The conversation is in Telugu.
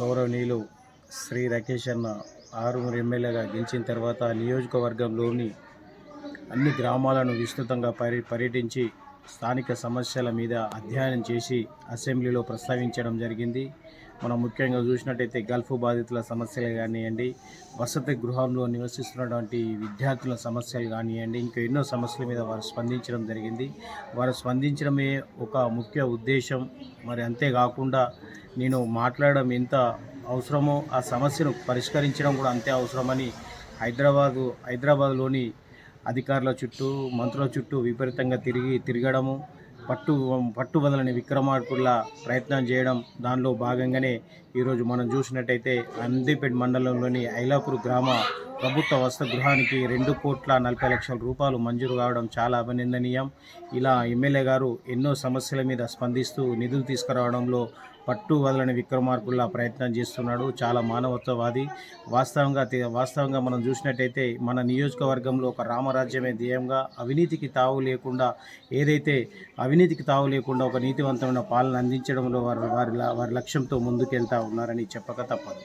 గౌరవనీయులు శ్రీ రాకేష్ అన్న ఆరుగురు ఎమ్మెల్యేగా గెలిచిన తర్వాత నియోజకవర్గంలోని అన్ని గ్రామాలను విస్తృతంగా పర్యటించి స్థానిక సమస్యల మీద అధ్యయనం చేసి అసెంబ్లీలో ప్రస్తావించడం జరిగింది. మనం ముఖ్యంగా చూసినట్టయితే గల్ఫ్ బాధితుల సమస్యలు కానివ్వండి, వసతి గృహంలో నివసిస్తున్నటువంటి విద్యార్థుల సమస్యలు కానివ్వండి, ఇంకా ఎన్నో సమస్యల మీద వారు స్పందించడం జరిగింది. వారు స్పందించడమే ఒక ముఖ్య ఉద్దేశం. మరి అంతేకాకుండా నేను మాట్లాడడం ఎంత అవసరమో ఆ సమస్యను పరిష్కరించడం కూడా అంతే అవసరమని హైదరాబాద్లోని అధికారుల చుట్టూ, మంత్రుల చుట్టూ విపరీతంగా తిరగడము, పట్టు వదలని విక్రమార్కుల్లా ప్రయత్నం చేయడం, దానిలో భాగంగానే ఈరోజు మనం చూసినట్టయితే అందిపేట మండలంలోని ఐలాపూర్ గ్రామ ప్రభుత్వ వసతి గృహానికి 2,40,00,000 రూపాయలు మంజూరు కావడం చాలా అభినందనీయం. ఇలా ఎమ్మెల్యే గారు ఎన్నో సమస్యల మీద స్పందిస్తూ నిధులు తీసుకురావడంలో పట్టు వదలని విక్రమార్కుల్లా ప్రయత్నం చేస్తున్నాడు. చాలా మానవత్వవాది. వాస్తవంగా మనం చూసినట్టయితే మన నియోజకవర్గంలో ఒక రామరాజ్యమే ధ్యేయంగా అవినీతికి తావు లేకుండా ఒక నీతివంతమైన పాలన అందించడంలో వారి లక్ష్యంతో ముందుకెళ్తా ఉన్నారని చెప్పక తప్పదు.